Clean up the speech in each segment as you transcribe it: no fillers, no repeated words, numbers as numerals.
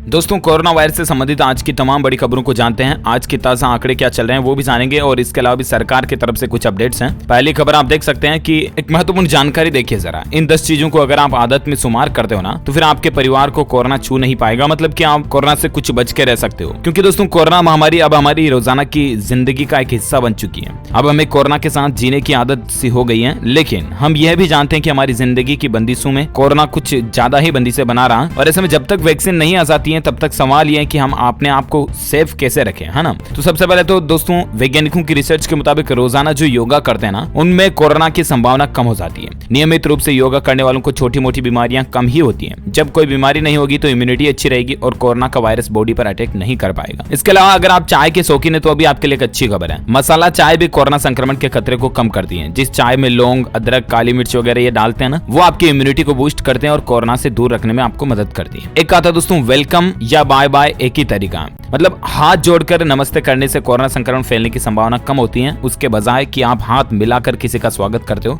दोस्तों, corona virus से संबंधित आज की तमाम बड़ी खबरों को जानते हैं। आज के ताजा आंकड़े क्या चल रहे हैं वो भी जानेंगे और इसके अलावा भी सरकार की तरफ से कुछ अपडेट्स हैं। पहली खबर आप देख सकते हैं कि एक महत्वपूर्ण जानकारी देखिए जरा। इन 10 चीजों को अगर आप आदत में शुमार करते हो ना तो फिर आपके परिवार को कोरोना छू नहीं पाएगा। मतलब कि आप कोरोना से कुछ बच के रह सकते हो, क्योंकि दोस्तों कोरोना महामारी अब हमारी रोजाना की जिंदगी का एक हिस्सा बन चुकी है। अब हमें कोरोना के साथ जीने की आदत सी हो गई है, लेकिन हम यह भी जानते हैं कि हमारी जिंदगी की बंदिशों में कोरोना कुछ ज्यादा ही बंदिशें बना रहा है। और ऐसे में जब तक वैक्सीन नहीं आ जाती है तब तक सवाल यह है कि हम अपने आप को सेफ कैसे रखें, है ना। तो सबसे पहले तो दोस्तों वैज्ञानिकों की रिसर्च के मुताबिक रोजाना जो योगा करते हैं ना उनमें कोरोना की संभावना कम हो जाती है। नियमित रूप से योगा करने वालों को छोटी मोटी बीमारियां कम ही होती हैं। जब कोई बीमारी नहीं होगी तो इम्यूनिटी अच्छी रहेगी और कोरोना का वायरस बॉडी पर अटैक नहीं कर पाएगा। इसके अलावा अगर आप चाय के शौकीन है तो अभी आपके लिए एक अच्छी खबर है। मसाला चाय भी कोरोना संक्रमण के खतरे को कम करती है। जिस चाय में लौंग, अदरक, काली मिर्च वगैरह ये डालते हैं ना वो आपकी इम्यूनिटी को बूस्ट करते हैं और कोरोना से दूर रखने में आपको मदद करती है। एक आता दोस्तों वेलकम या बाय बाय एक ही तरीका, मतलब हाथ जोड़कर नमस्ते करने से कोरोना संक्रमण फैलने की संभावना कम होती है। उसके बजाय कि आप हाथ मिलाकर किसी का स्वागत करते हो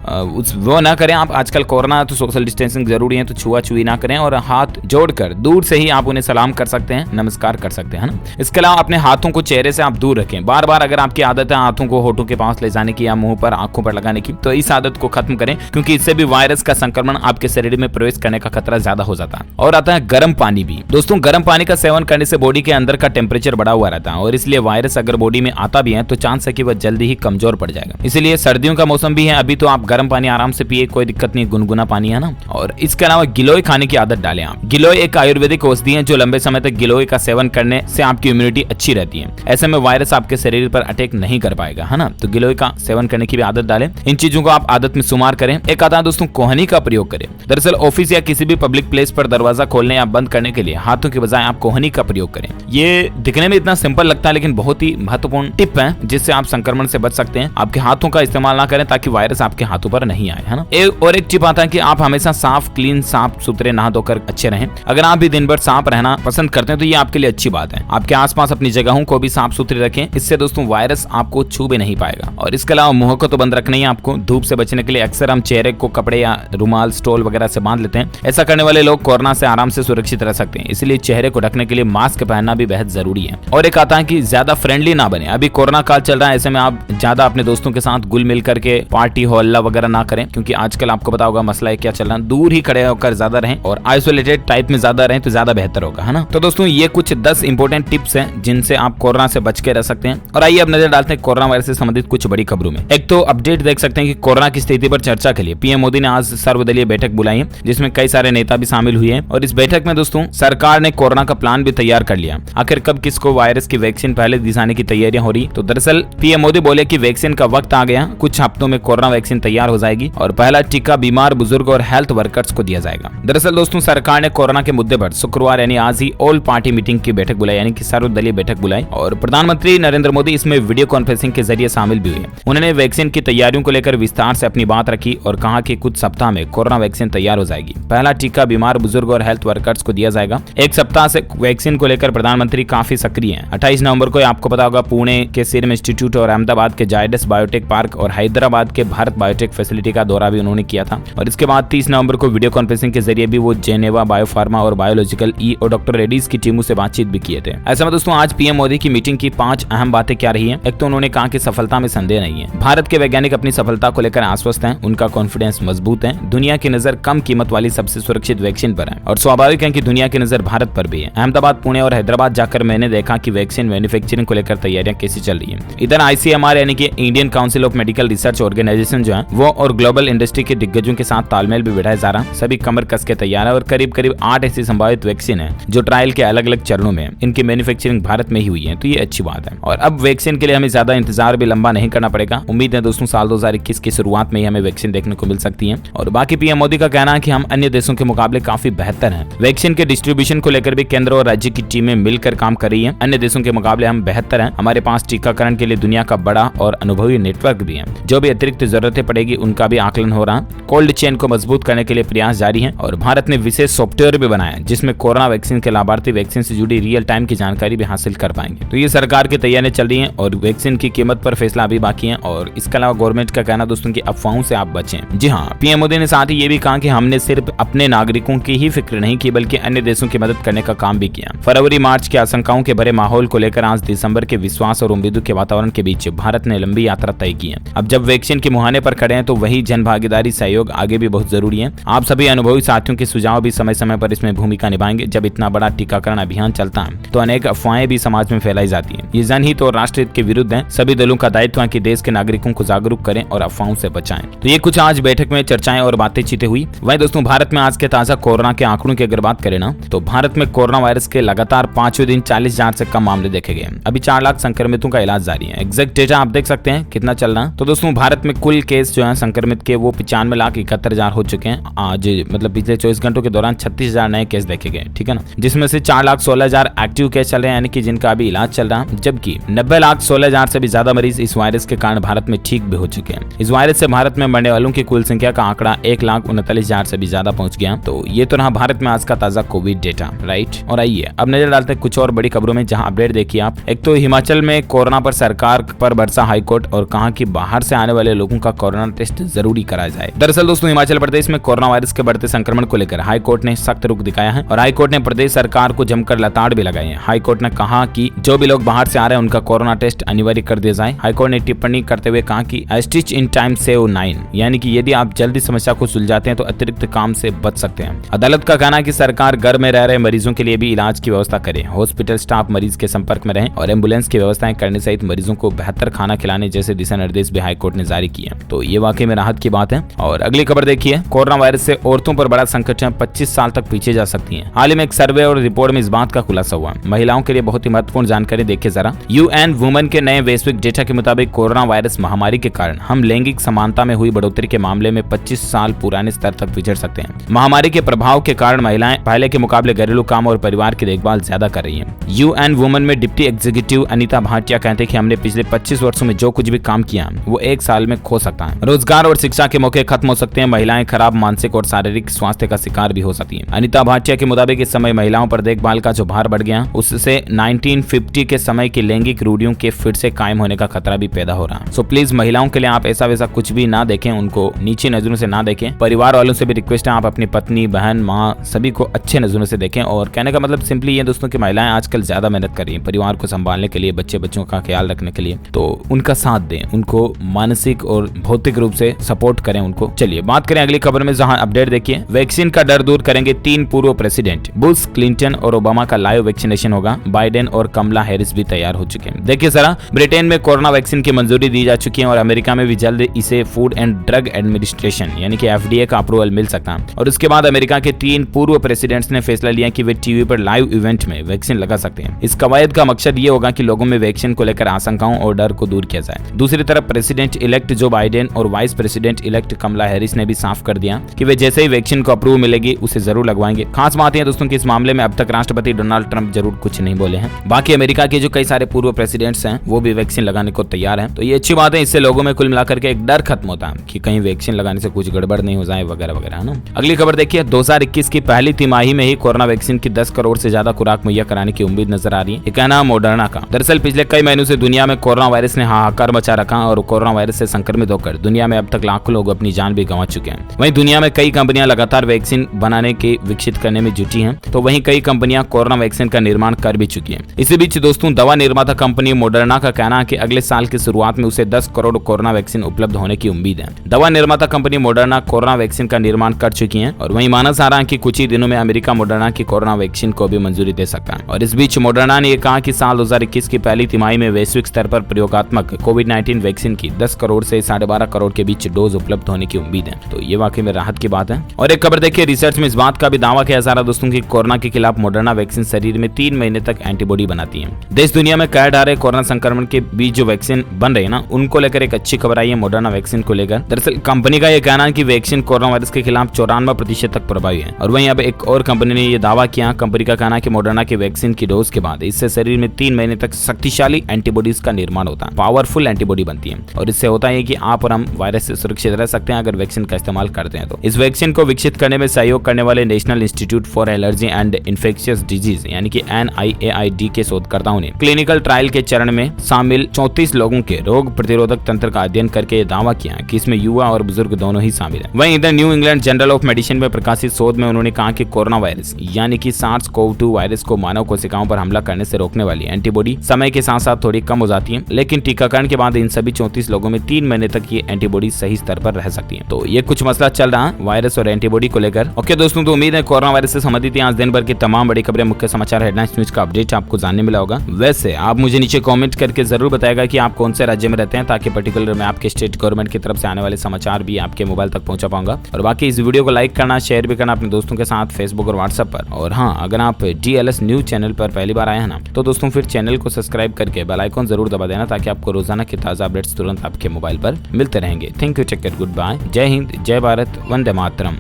वो ना करें आप। आजकल कोरोना तो सोशल डिस्टेंसिंग जरूरी है, तो छुआछुई ना करें और हाथ जोड़कर दूर से ही आप उन्हें सलाम कर सकते हैं, नमस्कार कर सकते हैं ना। इसके अलावा अपने हाथों को चेहरे से आप दूर रखें। बार बार अगर आपकी आदत है हाथों को होठों के पास ले जाने की या मुंह पर, आंखों पर लगाने की, तो इस आदत को खत्म करें, क्योंकि इससे भी वायरस का संक्रमण आपके शरीर में प्रवेश करने का खतरा ज्यादा हो जाता है। और आता है गर्म पानी भी। दोस्तों गर्म पानी का सेवन करने से बॉडी के अंदर का टेम्परेचर बढ़ा हुआ रहता है और इसलिए वायरस अगर बॉडी में आता भी है तो चांस है कि वह जल्दी ही कमजोर पड़ जाएगा। इसलिए सर्दियों का मौसम भी है अभी, तो आप गर्म पानी आराम से पिए, कोई दिक्कत नहीं, गुनगुना पानी है ना। और इसके अलावा गिलोय खाने की आदत डालें आप। गिलोय एक आयुर्वेदिक औषधि है जो लंबे समय तक गिलोय का सेवन करने से आपकी इम्यूनिटी अच्छी रहती है। ऐसे में वायरस आपके शरीर पर अटैक नहीं कर पाएगा, है ना। तो गिलोय का सेवन करने की भी आदत डालें। इन चीजों को आप आदत में शुमार करें। एक आता है दोस्तों कोहनी का प्रयोग करें। दरअसल ऑफिस या किसी भी पब्लिक प्लेस पर दरवाजा खोलने या बंद करने के लिए हाथों के बजाय आप कोहनी का प्रयोग करें। ये दिखने में इतना सिंपल लगता है लेकिन बहुत ही महत्वपूर्ण टिप है जिससे आप संक्रमण से बच सकते हैं। आपके हाथों का इस्तेमाल ना करें ताकि वायरस आपके हाथों पर नहीं आए, है ना। एक टिप आता है कि आप हमेशा साफ क्लीन साफ सुथरे नहा धोकर अच्छे रहें। अगर आप भी दिन भर साफ रहना पसंद करते हैं तो ये आपके लिए अच्छी बात है। आपके आसपास अपनी जगहों को भी साफ सुथरी रखें, इससे दोस्तों वायरस आपको छू भी नहीं पाएगा। और इसके अलावा मुंह को तो बंद रखना ही आपको। धूप से बचने के लिए अक्सर हम चेहरे को कपड़े या रुमाल, स्टोल वगैरह से बांध लेते हैं। ऐसा करने वाले लोग कोरोना से आराम से सुरक्षित रह सकते हैं, इसलिए चेहरे को ढकने के लिए मास्क पहनना भी बेहद जरूरी है। और एक आता है कि ज्यादा फ्रेंडली ना बने। अभी कोरोना काल चल रहा है, ऐसे में आप ज्यादा अपने दोस्तों के साथ घुल मिल करके पार्टी हल्ला वगैरह ना करें, क्योंकि आजकल आपको पता होगा मसला है क्या चल रहा है। दूर ही खड़े होकर ज्यादा रहें और आइसोलेटेड टाइप में ज्यादा रहें तो ज्यादा बेहतर होगा, है ना। तो दोस्तों ये कुछ 10 इंपोर्टेंट टिप्स हैं जिनसे आप कोरोना से बच के रह सकते हैं। और आइए अब नजर डालते हैं कोरोना वायरस से संबंधित कुछ बड़ी खबरों में। एक तो अपडेट देख सकते हैं कि कोरोना की स्थिति पर चर्चा के लिए पीएम मोदी ने आज सर्वदलीय बैठक बुलाई है, जिसमें कई सारे नेता भी शामिल हुए हैं। और इस बैठक में दोस्तों सरकार ने कोरोना का प्लान भी तैयार कर लिया। आखिर कब किसको वायरस की वैक्सीन पहले दिखाने की तैयारियां हो रही। तो दरअसल पीएम मोदी बोले कि वैक्सीन का वक्त आ गया, कुछ हफ्तों में कोरोना वैक्सीन तैयार हो जाएगी और पहला टीका बीमार, बुजुर्ग और हेल्थ वर्कर्स को दिया जाएगा। दरअसल दोस्तों सरकार ने कोरोना के मुद्दे पर शुक्रवार यानी आज ही ऑल पार्टी मीटिंग की बैठक बुलाई, यानी कि सर्वदलीय बैठक बुलाई और प्रधानमंत्री नरेंद्र मोदी इसमें वीडियो कॉन्फ्रेंसिंग के जरिए शामिल भी हुए। उन्होंने वैक्सीन की तैयारियों को लेकर विस्तार से अपनी बात रखी और कहा कि कुछ सप्ताह में कोरोना वैक्सीन तैयार हो जाएगी। पहला टीका बीमार, बुजुर्ग और हेल्थ वर्कर्स को दिया जाएगा। एक सप्ताह से वैक्सीन को लेकर प्रधानमंत्री काफी सक्रिय हैं। 28 नवंबर को आपको पता होगा पुणे के सीरम इंस्टीट्यूट और अहमदाबाद के जायडस बायोटेक पार्क और हैदराबाद के भारत बायोटेक फैसिलिटी का दौरा भी उन्होंने किया था। और इसके बाद 30 नवंबर को वीडियो कॉन्फ्रेंसिंग के जरिए भी वो जेनेवा बायोफार्मा और बायोलॉजिकल ई और डॉक्टर रेड्डीज की टीमों से बातचीत भी किए थे। ऐसा में दोस्तों आज पीएम मोदी की मीटिंग की 5 अहम बातें क्या रही हैं। एक तो उन्होंने कहा कि सफलता में संदेह नहीं है। भारत के वैज्ञानिक अपनी सफलता को लेकर आश्वस्त हैं, उनका कॉन्फिडेंस मजबूत है। दुनिया की नजर कम कीमत वाली सबसे सुरक्षित वैक्सीन पर है और स्वाभाविक है कि दुनिया की नजर भारत पर भी है। अहमदाबाद, पुणे और हैदराबाद जाकर मैंने देखा कि वैक्सीन मैन्युफैक्चरिंग को लेकर तैयारियां कैसी चल रही है। इधर ICMR यानी कि Indian Council of Medical Research organisation जो है वो और ग्लोबल इंडस्ट्री के दिग्गजों के साथ तालमेल भी बिठाया जा रहा। सभी कमर कस के तैयार है और करीब 8 ऐसी संभावित वैक्सीन है जो ट्रायल के अलग अलग चरणों में, इनकी मैन्युफैक्चरिंग भारत में ही हुई है, तो ये अच्छी बात है। और अब वैक्सीन के लिए हमें ज्यादा इंतजार भी लंबा नहीं करना पड़ेगा। उम्मीद है दोस्तों साल 2021 की शुरुआत में ही हमें वैक्सीन देखने को मिल सकती है। और बाकी पीएम मोदी का कहना है कि हम अन्य देशों के मुकाबले काफी बेहतर हैं। वैक्सीन के डिस्ट्रीब्यूशन को लेकर भी केंद्र और राज्य की टीमें मिलकर काम काम कर रही है। अन्य देशों के मुकाबले हम बेहतर हैं। हमारे पास टीकाकरण के लिए दुनिया का बड़ा और अनुभवी नेटवर्क भी है। जो भी अतिरिक्त जरूरतें पड़ेगी उनका भी आकलन हो रहा। कोल्ड चेन को मजबूत करने के लिए प्रयास जारी है और भारत ने विशेष सॉफ्टवेयर भी बनाया है जिसमें कोरोना वैक्सीन के लाभार्थी वैक्सीन से जुड़ी रियल टाइम की जानकारी भी हासिल कर पाएंगे। तो ये सरकार की तैयारियां चल रही हैं और वैक्सीन की कीमत पर फैसला अभी बाकी है। और इसके अलावा गवर्नमेंट का कहना दोस्तों की अफवाहों से आप बचें। जी हाँ, पीएम मोदी ने साथ ही ये भी कहा कि हमने सिर्फ अपने नागरिकों की ही फिक्र नहीं की बल्कि अन्य देशों की मदद करने का काम भी किया। फरवरी मार्च की आशंकाओं के भरे माहौल को लेकर आज दिसंबर के विश्वास और उम्मीदों के वातावरण के बीच भारत ने लंबी यात्रा तय की है। अब जब वैक्सीन के मुहाने पर खड़े हैं तो वही जन भागीदारी सहयोग आगे भी बहुत जरूरी है। आप सभी अनुभवी साथियों के सुझाव भी समय समय पर इसमें भूमिका निभाएंगे। जब इतना बड़ा टीकाकरण अभियान चलता है तो अनेक अफवाहें भी समाज में फैलाई जाती है। ये जनहित और राष्ट्रहित के विरुद्ध है। सभी दलों का दायित्व है कि देश के नागरिकों को जागरूक करें और अफवाहों से बचाएं। तो ये कुछ आज बैठक में चर्चाएं और बातचीतें हुई। वहीं दोस्तों भारत में आज के ताजा कोरोना के आंकड़ों की अगर बात करें ना तो भारत में कोरोना वायरस के लगातार 5वें दिन 40,000 से कम मामले देखे गए। अभी 4 लाख संक्रमितों का इलाज जारी है। एग्जैक्ट डेटा आप देख सकते हैं कितना चल रहा है। तो दोस्तों भारत में कुल केस जो है संक्रमित के वो 95,71,000 हो चुके हैं। आज मतलब पिछले 24 घंटों के दौरान 36,000 नए केस देखे गए। ठीक है ना, जिसमें से 4,16,000 एक्टिव केस चल रहे हैं यानी कि जिनका अभी इलाज चल रहा है, जबकि 90,16,000 से भी ज्यादा मरीज इस वायरस के कारण भारत में ठीक भी हो चुके हैं। इस वायरस से भारत में मरने वालों की कुल संख्या का आंकड़ा 1,39,000 से भी ज्यादा पहुंच गया। तो ये तो रहा भारत में आज का ताजा कोविड डेटा, राइट। और आइए अब नजर डालते हैं कुछ और बड़ी खबरों में जहां अपडेट देखिए आप। एक तो हिमाचल में कोरोना पर सरकार पर बरसा हाईकोर्ट और कहा कि बाहर से आने वाले लोगों का कोरोना टेस्ट जरूरी कराया जाए। दरअसल दोस्तों हिमाचल प्रदेश में कोरोना वायरस के बढ़ते संक्रमण को लेकर हाईकोर्ट ने सख्त रुख दिखाया है और हाईकोर्ट ने प्रदेश सरकार को जमकर लताड़ भी लगाई है। हाईकोर्ट ने कहा कि जो भी लोग बाहर से आ रहे हैं उनका कोरोना टेस्ट अनिवार्य कर दिया जाए। हाईकोर्ट ने टिप्पणी करते हुए कहा कि स्टिच इन टाइम सेव 9, यानी कि यदि आप जल्दी समस्या को सुलझाते हैं तो अतिरिक्त काम से बच सकते हैं। अदालत का कहना है कि सरकार घर में रह रहे मरीजों के लिए भी इलाज की व्यवस्था करे, हॉस्पिटल स्टाफ मरीज के संपर्क में रहे और एम्बुलेंस की व्यवस्थाएं करने सहित मरीजों को बेहतर खाना खिलाने जैसे दिशा निर्देश भी हाईकोर्ट ने जारी किए। तो ये वाकई में राहत की बात है। और अगली खबर देखिए, कोरोना वायरस से औरतों पर बड़ा संकट है, 25 साल तक पीछे जा सकती हैं। हाल ही में एक सर्वे और रिपोर्ट में इस बात का खुलासा हुआ। महिलाओं के लिए बहुत ही महत्वपूर्ण जानकारी देखिए जरा। यूएन वुमेन के नए वैश्विक डेटा के मुताबिक कोरोना वायरस महामारी के कारण हम लैंगिक समानता में हुई बढ़ोतरी के मामले में 25 साल पुराने स्तर तक पिछड़ सकते हैं। महामारी के प्रभाव के कारण महिलाएं पहले के मुकाबले घरेलू काम और परिवार की देखभाल ज्यादा कर रही हैं। यूएन वुमेन में डिप्टी एग्जीक्यूटिव अनीता भाटिया कहते हैं कि हमने पिछले 25 वर्षों में जो कुछ भी काम किया वो 1 साल में खो सकता है। रोजगार और शिक्षा के मौके खत्म हो सकते हैं। महिलाएं खराब मानसिक और शारीरिक स्वास्थ्य का शिकार भी हो सकती हैं। अनीता भाटिया के मुताबिक इस समय महिलाओं पर देखभाल का जो भार बढ़ गया उससे 1950 के समय की लैंगिक रूढ़ियों के फिर से कायम होने का खतरा भी पैदा हो रहा है। सो प्लीज महिलाओं के लिए आप ऐसा वैसा कुछ भी ना देखें, उनको नीची नजरों से ना देखें। परिवार वालों से भी रिक्वेस्ट है आप अपनी पत्नी, बहन, माँ सभी को अच्छे नजरों से देखें। और कहने का मतलब सिंपली ये दोस्तों की महिलाएं आजकल ज्यादा मेहनत कर रही हैं परिवार को संभालने के लिए, बच्चों का ख्याल रखने के लिए। तो उनका साथ दें, उनको मानसिक और भौतिक रूप से सपोर्ट करें उनको। चलिए बात करें अगली खबर में जहां अपडेट देखिए, वैक्सीन का डर दूर करेंगे 3 पूर्व प्रेसिडेंट। बुश, क्लिंटन और ओबामा का लाइव वैक्सीनेशन होगा। बाइडेन और कमला हैरिस भी तैयार हो चुके हैं। देखिए जरा, ब्रिटेन में कोरोना वैक्सीन की मंजूरी दी जा चुकी है और अमेरिका में भी जल्द इसे फूड एंड ड्रग एडमिनिस्ट्रेशन यानी कि FDA का अप्रूवल मिल सकता है। और उसके बाद अमेरिका के 3 पूर्व प्रेसिडेंट्स ने फैसला लिया कि वे टीवी पर लाइव इवेंट में वैक्सीन लगा सकते हैं। इस कवायद का मकसद ये होगा कि लोगों में वैक्सीन को लेकर आशंकाओं और डर को दूर किया जाए। दूसरी तरफ प्रेसिडेंट इलेक्ट जो बाइडेन और वाइस प्रेसिडेंट इलेक्ट कमला हैरिस ने भी साफ कर दिया कि वे जैसे ही वैक्सीन को अप्रूव मिलेगी उसे जरूर लगवाएंगे। खास बात है दोस्तों कि इस मामले में अब तक राष्ट्रपति डोनाल्ड ट्रंप जरूर कुछ नहीं बोले हैं। बाकी अमेरिका के जो कई सारे पूर्व प्रेसिडेंट्स हैं वो भी वैक्सीन लगाने को तैयार हैं। तो ये अच्छी बात है, इससे लोगों में कुल मिलाकर के एक डर खत्म होता है कि कहीं वैक्सीन लगाने से कुछ गड़बड़ नहीं हो जाए वगैरह वगैरह, है ना। अगली खबर देखिए, 2021 की पहली तिमाही में ही कोरोना वैक्सीन की 10 करोड़ से ज्यादा खुराक मुहैया कराने की उम्मीद नजर आ रही है। ये कहना मॉडर्ना का। दरअसल पिछले कई महीनों से दुनिया में कोरोना वायरस ने हाहाकार मचा रखा और कोरोना वायरस से संक्रमित होकर दुनिया में अब तक लाखों लोग अपनी जान भी गंवा चुके हैं। वहीं दुनिया में कई कंपनियां लगातार वैक्सीन बनाने के विकसित करने में जुटी हैं, तो वहीं कई कंपनियां कोरोना वैक्सीन का निर्माण कर भी चुकी हैं। इसी बीच दोस्तों दवा निर्माता कंपनी मॉडर्ना का कहना है कि अगले साल की शुरुआत में उसे 10 करोड़ कोरोना वैक्सीन उपलब्ध होने की उम्मीद है। दवा निर्माता कंपनी मॉडर्ना कोरोना वैक्सीन का निर्माण कर चुकी है और वहीं माना जा रहा है कि कुछ ही दिनों में अमेरिका मॉडर्ना की कोरोना वैक्सीन को भी मंजूरी दे सकता है। और इस बीच मॉडर्ना ने यह कहा कि साल 2021 की पहली तिमाही में वैश्विक स्तर पर प्रयोगात्मक कोविड-19 वैक्सीन की 10 करोड़ से 12.5 करोड़ के बीच डोज उपलब्ध होने की उम्मीद है। तो ये वाकई में राहत की बात है। और एक खबर देखिए, रिसर्च में इस बात का भी दावा किया जा रहा दोस्तों की कोरोना के खिलाफ मॉडर्ना वैक्सीन शरीर में 3 महीने तक एंटीबॉडी बनाती है। देश दुनिया में कह रहे कोरोना संक्रमण के बीच जो वैक्सीन बन रही है ना, उनको लेकर एक अच्छी खबर आई है मॉडर्ना वैक्सीन को लेकर। दरअसल कंपनी का यह कहना है कि वैक्सीन कोरोना वायरस के खिलाफ 94% तक प्रभावी है। और वहीं अब एक और कंपनी ने यह दावा किया, कंपनी का कहना है कि मॉडर्ना की वैक्सीन की डोज के बाद इससे शरीर में 3 महीने तक शक्तिशाली एंटीबॉडीज का निर्माण होता है, पावरफुल एंटीबॉडी बनती है और इससे होता है कि आप और हम वायरस से सुरक्षित रह सकते हैं अगर वैक्सीन का इस्तेमाल करते हैं। तो इस वैक्सीन को विकसित करने में सहयोग करने वाले national institute for allergy and infectious disease यानी कि NIAID के शोधकर्ताओं ने क्लिनिकल ट्रायल के चरण में शामिल 34 लोगों के रोग प्रतिरोधक तंत्र का अध्ययन करके दावा किया कि इसमें युवा और बुजुर्ग दोनों ही शामिल हैं। वहीं इधर new England journal of medicine में प्रकाशित शोध में उन्होंने कहा कि कोरोना वायरस यानी कि SARS-CoV-2 वायरस को मानव कोशिकाओं पर हमला करने से रोकने वाली एंटीबॉडी समय के साथ साथ थोड़ी कम हो जाती है, लेकिन टीकाकरण के बाद इन सभी 34 लोगों में 3 महीने तक ये एंटीबॉडी सही स्तर पर रह सकती है। तो ये कुछ मसला चल रहा है वायरस और एंटीबॉडी को लेकर। ओके दोस्तों, तो उम्मीद है कोरोना वायरस से संबंधित आज दिन भर की तमाम बड़ी खबरें, मुख्य समाचार, हेडलाइंस, न्यूज का अपडेट आपको जानने मिला होगा। वैसे आप मुझे नीचे कमेंट करके जरूर बताएगा कि आप कौन से राज्य में रहते हैं, ताकि पर्टिकुलर मैं आपके स्टेट गवर्नमेंट की तरफ से आने वाले समाचार भी आपके मोबाइल तक पहुंचा पाऊंगा। और बाकी इस वीडियो को लाइक करना, शेयर भी करना अपने दोस्तों के साथ फेसबुक और व्हाट्सएप पर। और हाँ, अगर आप DLS न्यूज चैनल पर पहली बार आए हैं ना, तो दोस्तों फिर चैनल को सब्सक्राइब करके बेल आइकन जरूर दबा देना, ताकि आपको रोजाना के ताजा अपडेट्स तुरंत आपके मोबाइल पर मिलते रहेंगे। Thank you, take care, goodbye, जय हिंद, जय भारत, वंदे मातरम।